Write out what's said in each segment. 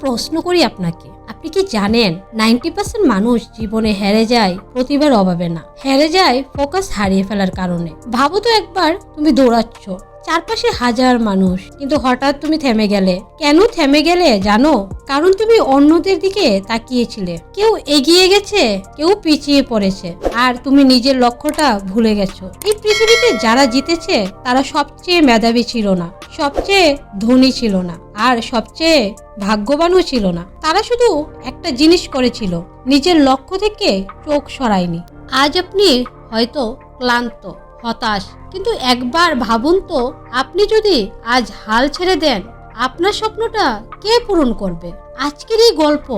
প্রশ্ন করি আপনাকে, আপনি কি জানেন 90% মানুষ জীবনে হেরে যায় প্রতিভার অভাবে না, হেরে যায় ফোকাস হারিয়ে ফেলার কারণে। ভাবো তো একবার, তুমি দৌড়াচ্ছ, চারপাশে হাজার মানুষ, কিন্তু হঠাৎ তুমি থেমে গেলে। কেন থেমে গেলে জানো? কারণ তুমি অন্যদের দিকে তাকিয়েছিলে। কেউ এগিয়ে গেছে, কেউ পিছিয়ে পড়েছে, আর তুমি নিজের লক্ষ্যটা ভুলে গেছো। এই পৃথিবীতে যারা জিতেছে তারা সবচেয়ে মেধাবী ছিল না, সবচেয়ে ধনী ছিল না, আর সবচেয়ে ভাগ্যবানও ছিল না। তারা শুধু একটা জিনিস করেছিল, নিজের লক্ষ্য থেকে চোখ সরায়নি। আজ আপনি হয়তো ক্লান্ত, হতাশ, কিন্তু একবার ভাবুন তো, আপনি যদি আজ হাল ছেড়ে দেন, আপনার স্বপ্নটা কে পূরণ করবে? আজকের এই গল্প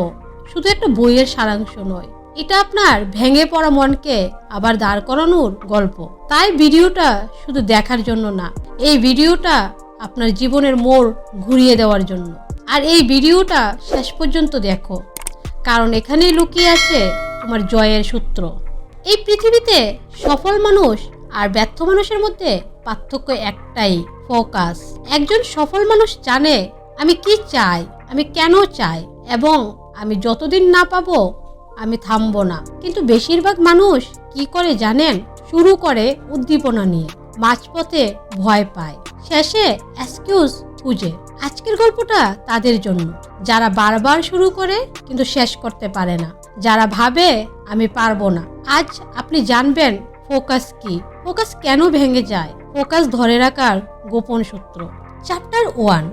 শুধু একটা বইয়ের সারাংশ নয়, এটা আপনার ভেঙে পড়া মনকে আবার দাঁড় করানোর গল্প। তাই ভিডিওটা শুধু দেখার জন্য না, এই ভিডিওটা আপনার জীবনের মোড় ঘুরিয়ে দেওয়ার জন্য। আর এই ভিডিওটা শেষ পর্যন্ত দেখো, কারণ এখানেই লুকিয়ে আছে তোমার জয়ের সূত্র। এই পৃথিবীতে সফল মানুষ আর ব্যর্থ মানুষের মধ্যে পার্থক্য একটাই, ফোকাস। একজন সফল মানুষ জানে আমি কি চাই, আমি কেন চাই, এবং আমি যতদিন না পাবো আমি থামবো না। কিন্তু বেশিরভাগ মানুষ কি করে জানেন? শুরু করে উদ্দীপনা নিয়ে, মাঝপথে ভয় পায়, শেষে এক্সকিউজ খুঁজে। আজকের গল্পটা তাদের জন্য, যারা বারবার শুরু করে কিন্তু শেষ করতে পারে না, যারা ভাবে আমি পারবো না। আজ আপনি জানবেন ফোকাস কি, ফোকাস কেন ভেঙে যায়, ফোকাস ধরে রাখার গোপন সূত্র। চ্যাপ্টার 1,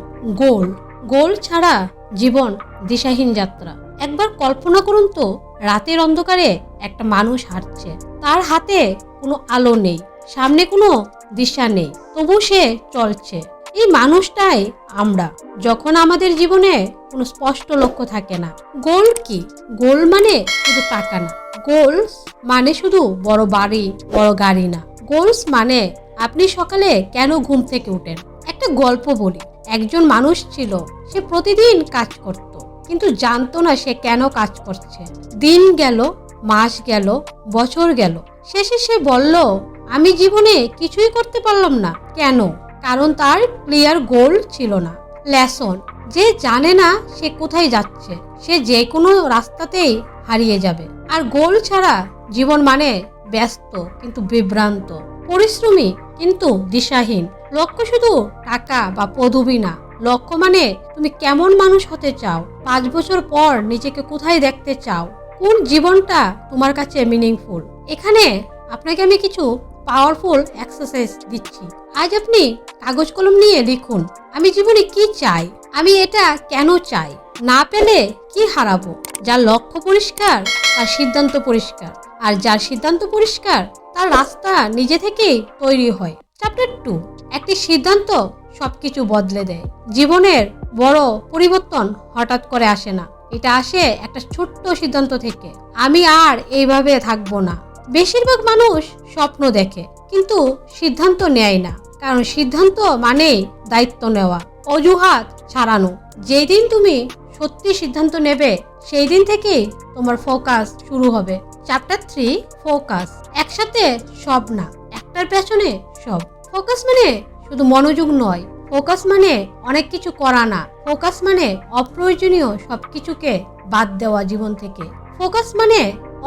গোল। গোল ছাড়া জীবন দিশাহীন যাত্রা। একবার কল্পনা করুন তো, রাতের অন্ধকারে একটা মানুষ হাঁটছে, তার হাতে কোনো আলো নেই, সামনে কোনো দিশা নেই, তবু সে চলছে। এই মানুষটাই আমরা, যখন আমাদের জীবনে কোনো স্পষ্ট লক্ষ্য থাকে না। গোল কি? গোল মানে শুধু টাকা না, গোলস মানে শুধু বড় বাড়ি, বড় গাড়ি না। গোলস মানে আপনি সকালে কেন ঘুম থেকে উঠেন। একটা গল্প বলি। একজন মানুষ ছিল, সে প্রতিদিন কাজ করত, কিন্তু জানতো না সে কেন কাজ করছে। দিন গেল, মাস গেল, বছর গেল, শেষে সে বলল, আমি জীবনে কিছুই করতে পারলাম না। কেন? কারণ তার ক্লিয়ার গোল ছিল না। লেসন, যে জানে না সে কোথায় যাচ্ছে, সে যে কোনো রাস্তাতেই হারিয়ে যাবে। আর গোল ছাড়া জীবন মানে ব্যস্ত কিন্তু বিভ্রান্ত, পরিশ্রমী কিন্তু দিশাহীন। লক্ষ্য শুধু টাকা বা পদবি না, লক্ষ্য মানে তুমি কেমন মানুষ হতে চাও, 5 বছর পর নিজেকে কোথায় দেখতে চাও, কোন জীবনটা তোমার কাছে মিনিংফুল। এখানে আপনাকে আমি কিছু পাওয়ারফুল এক্সারসাইজ দিচ্ছি। আজ আপনি কাগজ কলম নিয়ে লিখুন, আমি জীবনে কি চাই, আমি এটা কেন চাই, না পেলে কি হারাবো। যার লক্ষ্য পরিষ্কার তার সিদ্ধান্ত পরিষ্কার, আর যার সিদ্ধান্ত পরিষ্কার তার রাস্তা নিজে থেকেই তৈরি হয়। চ্যাপ্টার 2, একটি সিদ্ধান্ত সবকিছু বদলে দেয়। জীবনের বড় পরিবর্তন হঠাৎ করে আসে না, এটা আসে একটা ছোট্ট সিদ্ধান্ত থেকে। আমি আর এইভাবে থাকবো না। বেশিরভাগ মানুষ স্বপ্ন দেখে কিন্তু সিদ্ধান্ত নেয় না, কারণ সিদ্ধান্ত মানেই দায়িত্ব নেওয়া, অজুহাত ছাড়ানো। যেদিন তুমি সত্যি সিদ্ধান্ত নেবে, সেই দিন থেকেই তোমার ফোকাস শুরু হবে। Chapter 3, focus. একসাথে সব না, একটার পেছনে সব। ফোকাস মানে শুধু মনোযোগ নয়, ফোকাস মানে অনেক কিছু করা না, ফোকাস মানে অপ্রয়োজনীয় সবকিছুকে বাদ দেওয়া জীবন থেকে। ফোকাস মানে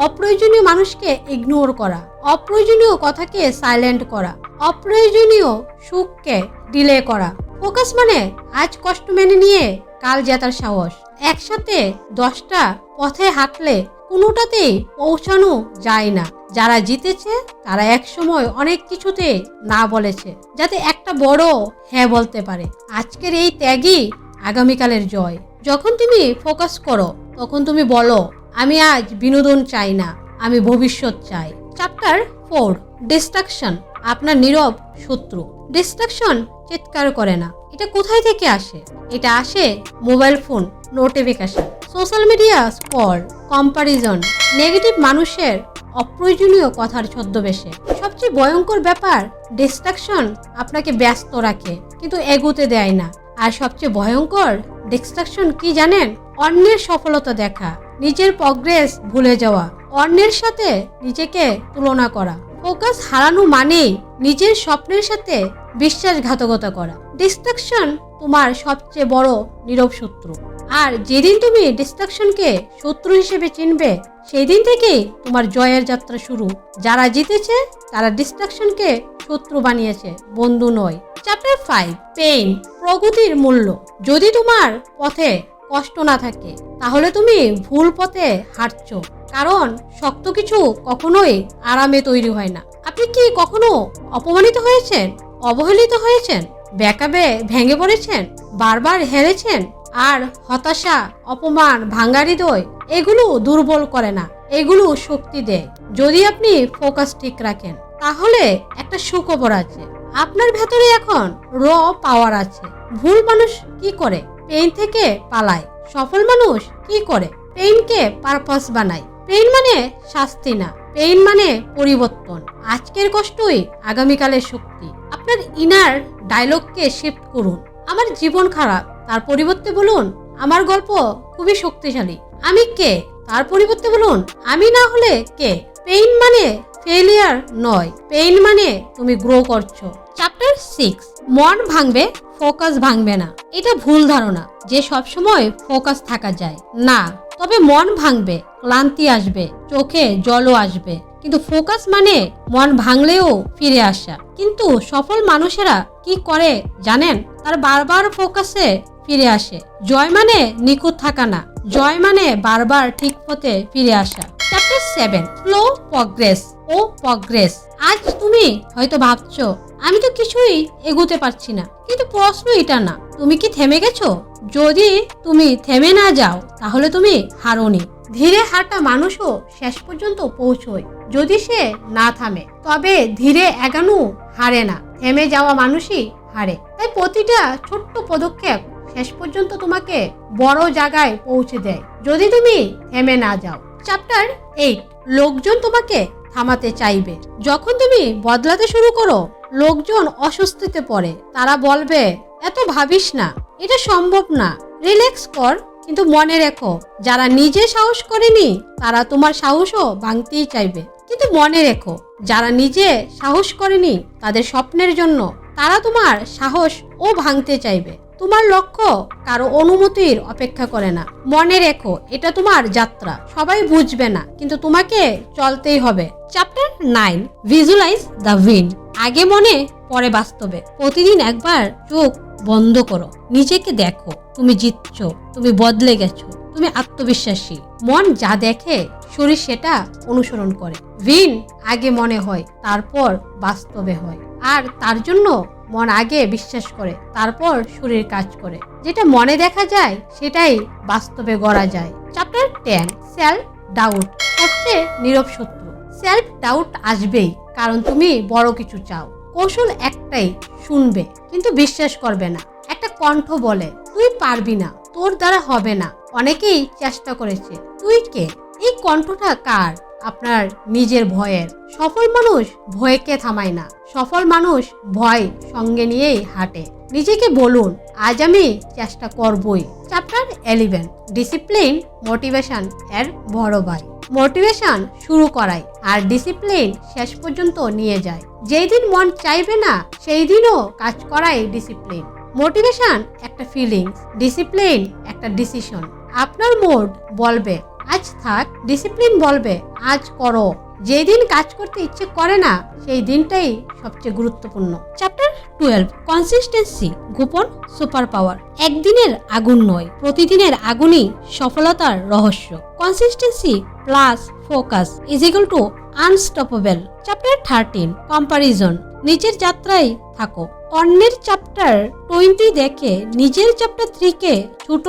অপ্রয়োজনীয় মানুষকে ইগনোর করা, অপ্রয়োজনীয় কথাকে সাইলেন্ট করা, অপ্রয়োজনীয় সুখকে ডিলে করা। ফোকাস মানে আজ কষ্ট মেনে নিয়ে কাল জেতার সাহস। একসাথে 10টা পথে হাঁটলে কোনোটাতেই পৌঁছানো যায় না। যারা জিতেছে তারা একসময় অনেক কিছুতে না বলেছে, যাতে একটা বড় হ্যাঁ বলতে পারে। আজকের এই ত্যাগই আগামীকালের জয়। যখন তুমি ফোকাস করো, তখন তুমি বলো, আমি আজ বিনোদন চাই না, আমি ভবিষ্যৎ চাই। চ্যাপ্টার 4, ডিস্ট্রাকশন, আপনার নীরব শত্রু। ডিস্ট্রাকশন চিৎকার করে না, এটা কোথায় থেকে আসে? এটা আসে mobile phone, notification, social media scroll, comparison, negative মানুষের অপ্রয়োজনীয় কথার ছদ্মবেশে। সবচেয়ে ভয়ঙ্কর ব্যাপার, ডিস্ট্রাকশন আপনাকে ব্যস্ত রাখে কিন্তু এগোতে দেয় না। আর সবচেয়ে ভয়ঙ্কর ডিস্ট্রাকশন কি জানেন? অন্যের সফলতা দেখা, নিজের প্রগ্রেস ভুলে যাওয়া, অন্যের সাথে নিজেকে তুলনা করা। ফোকাস হারানো মানেই নিজের স্বপ্নের সাথে বিশ্বাসঘাতকতা করা। ডিস্ট্রাকশন তোমার সবচেয়ে বড় নীরব শত্রু। আর যেদিন তুমি ডিস্ট্রাকশনকে শত্রু হিসেবে চিনবে সেই দিন থেকেই তোমার জয়ের যাত্রা শুরু। যারা জিতেছে তারা ডিস্ট্রাকশনকে শত্রু বানিয়েছে, বন্ধু নয়। চ্যাপ্টার 5, পেইন, প্রগতির মূল্য। যদি তোমার পথে কষ্ট না থাকে তাহলে তুমি ভুল পথে হাঁটছো, কারণ শক্ত কিছু কখনোই আরামে তৈরি হয় না। আপনি কি কখনো অপমানিত হয়েছেন, অবহেলিত হয়েছেন, ব্যাকআপে ভেঙে পড়েছেন, বারবার হেরেছেন? আর হতাশা, অপমান, ভাঙা হৃদয় এগুলো দুর্বল করে না, এগুলো শক্তি দেয়। যদি আপনি ফোকাস ঠিক রাখেন তাহলে একটা সুখবর আছে, আপনার ভেতরে এখন র পাওয়ার আছে। ভুল মানুষ কি করে? পেইন থেকে পালায়। সফল মানুষ কি করে? পেইনকে পারপাস বানায়। পেইন মানে শাস্তি না, পেইন মানে পরিবর্তন। আজকের কষ্টই আগামীকালের শক্তি। আপনার ইনার ডায়লগকে শিফট করুন। আমার জীবন খারাপ, তার পরিবর্তে বলুন আমার গল্প খুবই শক্তিশালী। আমি কে? তার পরিবর্তে বলুন আমি না হলে কে? পেইন মানে ফেলিয়ার নয়, পেইন মানে তুমি গ্রো করছো। চ্যাপ্টার 6, মন ভাঙবে, ফোকাস ভাঙবে না। এটা ভুল ধারণা যে সবসময় ফোকাস থাকা যায় না। তবে মন ভাঙবে, ক্লান্তি আসবে, চোখে জলও আসবে, কিন্তু ফোকাস মানে মন ভাঙলেও ফিরে আসা। কিন্তু সফল মানুষেরা কি করে জানেন? তার বারবার ফোকাসে ফিরে আসে। জয় মানে নিখুঁত থাকা না, জয় মানে বারবার ঠিক পথে ফিরে আসা। চ্যাপ্টার 7, স্লো প্রগ্রেস ও প্রগ্রেস। আজ তুমি হয়তো ভাবছো আমি তো কিছুই এগোতে পারছি না, কিন্তু প্রশ্ন এটা না তুমি কি থেমে গেছো। যদি তুমি থেমে না যাও তাহলে তুমি হারোনি। ধীরে হাঁটা মানুষও শেষ পর্যন্ত পৌঁছয় যদি সে না থামে। তবে ধীরে এগানো হারে না, থেমে যাওয়া মানুষই হারে। তাই প্রতিটা ছোট্ট পদক্ষেপ শেষ পর্যন্ত তোমাকে বড় জায়গায় পৌঁছে দেয় যদি তুমি থেমে না যাও। চ্যাপ্টার 8, লোকজন তোমাকে থামাতে চাইবে। যখন তুমি বদলাতে শুরু করো লোকজন অস্বস্তিতে পড়ে। তারা বলবে এত ভাবিস না, এটা সম্ভব না, রিল্যাক্স কর। কিন্তু মনে রেখো যারা নিজে সাহস করেনি তারা তোমার সাহসও ভাঙতেই চাইবে। কিন্তু মনে রেখো যারা নিজে সাহস করেনি তাদের স্বপ্নের জন্য তারা তোমার সাহস ও ভাঙতে চাইবে। তোমার লক্ষ্য কারো অনুমতির অপেক্ষা করে না। মনে রেখো এটা তোমার যাত্রা, সবাই বুঝবে না কিন্তু তোমাকে চলতেই হবে। Chapter 9, visualise the win. আগে মনে পরে বাস্তবে। প্রতিদিন একবার চোখ বন্ধ করো, নিজেকে দেখো তুমি জিতছো, তুমি বদলে গেছো, তুমি আত্মবিশ্বাসী। মন যা দেখে শরীর সেটা অনুসরণ করে। উইন আগে মনে হয় তারপর বাস্তবে হয়, আর তার জন্য মন আগে বিশ্বাস করে তারপর শরীর কাজ করে। যেটা মনে দেখা যায় সেটাই বাস্তবে গড়া যায়। চ্যাপ্টার 10, সেলফ ডাউট, সবচেয়ে নীরব শত্রু। সেলফ ডাউট আসবেই, কারণ তুমি বড় কিছু চাও। কৌশল একটাই, শুনবে কিন্তু বিশ্বাস করবে না। একটা কণ্ঠ বলে তুই পারবি না, তোর দ্বারা হবে না, অনেকেই চেষ্টা করেছে, তুই কে? এই কণ্ঠটা কার? আপনার নিজের ভয়ের। সফল মানুষ ভয়কে থামায় না, সফল মানুষ ভয় সঙ্গে নিয়েই হাঁটে। নিজেকে বলুন আজ আমি চেষ্টা করবই। চ্যাপ্টার 11, ডিসিপ্লিন মোটিভেশন এর বড় ভাই। মোটিভেশন শুরু করায় আর ডিসিপ্লিন শেষ পর্যন্ত নিয়ে যায়। যেই দিন মন চাইবে না সেই দিনও কাজ করাই ডিসিপ্লিন। মোটিভেশন একটা ফিলিংস, ডিসিপ্লিন একটা ডিসিশন। আপনার মুড বলবে আজ থাক, ডিসিপ্লিন বলবে আজ করো। যেই দিন কাজ করতে ইচ্ছে করে না সেই দিনটাই সবচেয়ে গুরুত্বপূর্ণ। চ্যাপ্টার 12, কনসিস্টেন্সি, গোপন সুপার পাওয়ার। একদিনের আগুন নয়, প্রতিদিনের আগুনই সফলতার রহস্য। Consistency plus focus is equal to unstoppable. Chapter 13, comparison, নিজের যাত্রায় থাকো। অন্যের চ্যাপ্টার 20 দেখে নিজের চ্যাপ্টার 3 কে ছোট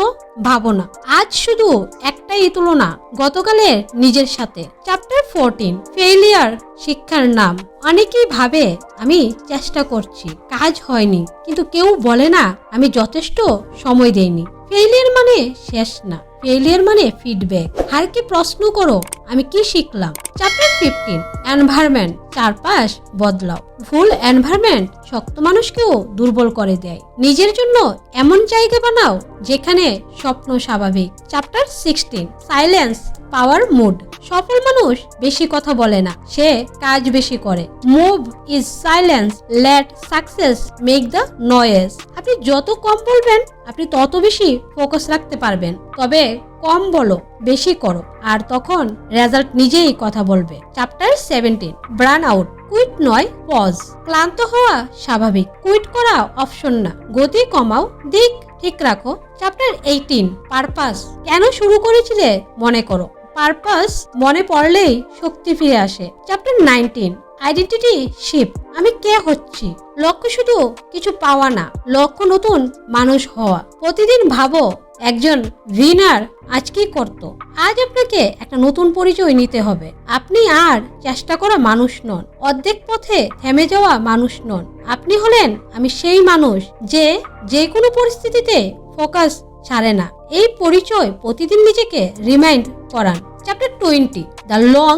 ভাবো না। আজ শুধু একটাই তুলনা, গতকালের নিজের সাথে। চ্যাপ্টার 14, ফেইলিয়ার শিক্ষার নাম। অনেকেই ভাবে আমি চেষ্টা করছি, কাজ হয়নি, কিন্তু কেউ বলে না আমি যথেষ্ট সময় দেইনি। ফেইলিয়ার মানে শেষ না, ফেইলিয়ার মানে ফিডব্যাক। হারকে প্রশ্ন করো আমি কি শিখলাম। চ্যাপ্টার 15, এনভায়রনমেন্ট, চারপাশ বদলাও। ভুল এনভায়রনমেন্ট শক্ত মানুষকেও দুর্বল করে দেয়। নিজের জন্য এমন জায়গা বানাও যেখানে স্বপ্ন স্বাভাবিক। চ্যাপ্টার 16, সাইলেন্স পাওয়ার মুড। সফল মানুষ বেশি কথা বলে না, সে কাজ বেশি করে। Move is silence, let success make the noise. আপনি যত কম বলবেন আপনি তত বেশি ফোকাস রাখতে পারবেন। তবে কম বলো, বেশি করো, আর তখন রেজাল্ট নিজেই কথা বলবে। Chapter 17, burn out. কুইট নয়, পজ। ক্লান্ত হওয়া স্বাভাবিক, কুইট করা অপশন না। গতি কমাও, দিক ঠিক রাখো। Chapter 18, purpose. কেন শুরু করেছিলে মনে করো। পারপাস মনে পড়লেই শক্তি ফিরে আসে। Chapter 19, identity shift. আমি কে হচ্ছি। লক্ষ্য শুধু কিছু পাওয়া না, লক্ষ্য নতুন মানুষ হওয়া। প্রতিদিন ভাবো একজন উইনার আজ কি করত। আজ আপনাকে একটা নতুন পরিচয় নিতে হবে। আপনি আর চেষ্টা করা মানুষ নন, অর্ধেক পথে থেমে যাওয়া মানুষ নন। আপনি হলেন আমি সেই মানুষ যে কোনো পরিস্থিতিতে ফোকাস ছাড়ে না। এই পরিচয় প্রতিদিন নিজেকে রিমাইন্ড করান। Chapter 20, the long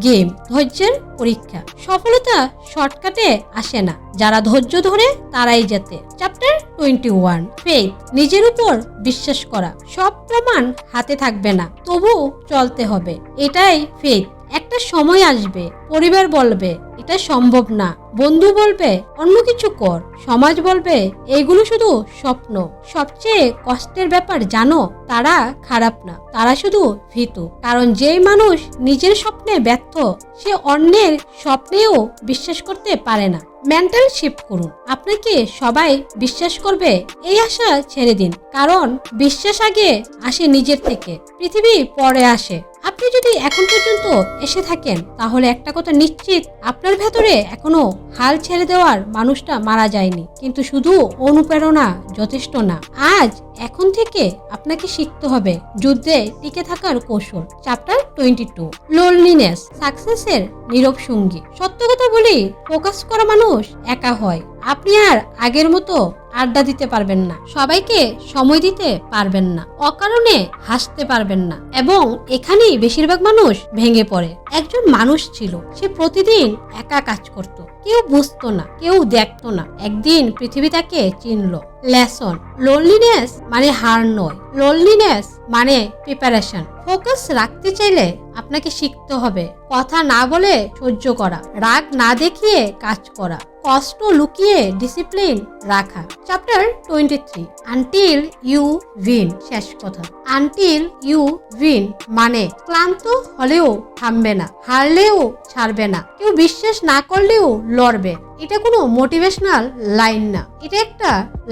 game. ধৈর্যের পরীক্ষা। সফলতা শর্টকাটে আসে না, যারা ধৈর্য ধরে তারাই জেতে। Chapter 21, faith. নিজের উপর বিশ্বাস করা। সব প্রমাণ হাতে থাকবে না, তবু চলতে হবে। এটাই ফেথ। একটা সময় আসবে পরিবার বলবে এটা সম্ভব না, বন্ধু বলবে অন্য কিছু কর, সমাজ বলবে এইগুলো শুধু স্বপ্ন। সবচেয়ে কষ্টের ব্যাপার জানো, তারা খারাপ না, তারা শুধু ভীতু। কারণ যেই মানুষ নিজের স্বপ্নে ব্যর্থ, সে অন্যের স্বপ্নেও বিশ্বাস করতে পারে না। মেন্টাল শিফট করুন। আপনাকে সবাই বিশ্বাস করবে এই আশা ছেড়ে দিন, কারণ বিশ্বাস আগে আসে নিজের থেকে, পৃথিবী পরে আসে। আপনি যদি এখন পর্যন্ত এসে থাকেন তাহলে একটা কথা নিশ্চিত, আপনার ভেতরে এখনো হাল ছেড়ে দেওয়ার মানুষটা মারা যায়নি। কিন্তু শুধু অনুপ্রেরণা যথেষ্ট না। আজ এখন থেকে আপনাকে শিখতে হবে যুদ্ধে টিকে থাকার কৌশল। Chapter 22, loneliness. সাকসেসের নীরব সঙ্গী। সত্য কথা বলি, ফোকাস করা মানুষ একা হয়। আপনি আর আগের মতো আড্ডা দিতে পারবেন না, সবাইকে সময় দিতে পারবেন না, অকারণে হাসতে পারবেন না, এবং এখানেই বেশিরভাগ মানুষ ভেঙে পড়ে। একজন মানুষ ছিল, সে প্রতিদিন একা কাজ করত, কেউ বুঝতো না, কেউ দেখতো না। একদিন পৃথিবী তাকে চিনল। লেসন। লোনলিনেস মানে হার নয়, লোনলিনেস মানে প্রিপারেশন। ফোকাস রাখতে চাইলে আপনাকে শিখতে হবে কথা না বলে সহ্য করা, রাগ না দেখিয়ে কাজ করা, কষ্ট লুকিয়ে ডিসিপ্লিন রাখা। Chapter 23, until you win. শেষ কথা, আনটিল ইউ উইন মানে ক্লান্ত হলেও থামবে না, হারলেও ছাড়বে না, কেউ বিশ্বাস না করলেও লড়বে। এটা কোনো মোটিভেশনাল লাইন না, এটা একটা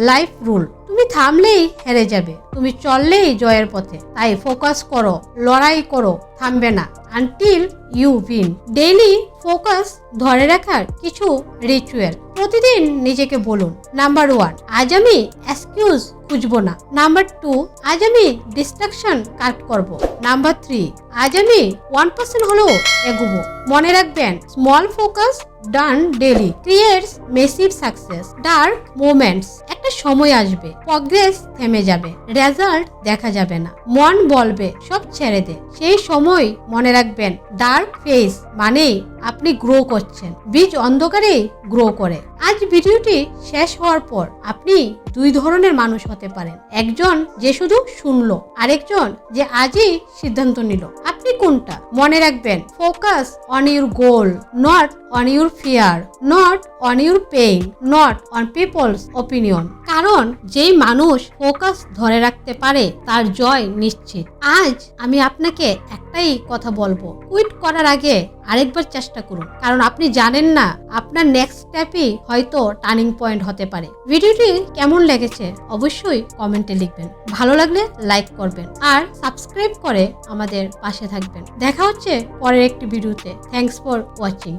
লাইফ রুল। তুমি থামলেই হেরে যাবে, তুমি চললেই জয়ের পথে। তাই ফোকাস করো, লড়াই করো, থামবে না। Until you win. Daily focus ধরে রাখার কিছু রিচুয়াল। প্রতিদিন নিজেকে বলুন, নাম্বার 1, আজ আমি এক্সকিউজ খুঁজবো না। নাম্বার 2, আজ আমি ডিস্ট্রাকশন কাট করব। নাম্বার 3, আজ আমি 1% হলেও এগোবো। মনে রাখবেন, small focus done daily creates massive success. Dark moments. একটা সময় আসবে প্রগ্রেস থেমে যাবে, রেজাল্ট দেখা যাবে না, মন বলবে সব ছেড়ে দে। সেই সময় মনে রাখবেন, ডার্ক ফেজ মানেই আপনি গ্রো করছেন। বীজ অন্ধকারে গ্রো করে। আজ ভিডিওটি শেষ হওয়ার পর আপনি দুই ধরনের মানুষ হতে পারেন। একজন যে শুধু শুনলো, আরেকজন যে আজই সিদ্ধান্ত নিল। আপনি কোনটা? মনে রাখবেন, focus on your goal, not on your fear, not on your pain, not on people's opinion. কারণ যেই মানুষ ফোকাস ধরে রাখতে পারে তার জয় নিশ্চিত। আজ আমি আপনাকে একটাই কথা বলবো, কুইট করার আগে আরেকবার চেষ্টা করুন, কারণ আপনি জানেন না আপনার নেক্সট স্টেপই হয়তো টার্নিং পয়েন্ট হতে পারে। ভিডিওটি কেমন লেগেছে অবশ্যই কমেন্টে লিখবেন, ভালো লাগলে লাইক করবেন আর সাবস্ক্রাইব করে আমাদের পাশে থাকবেন। দেখা হচ্ছে পরের একটি ভিডিওতে। Thanks for watching.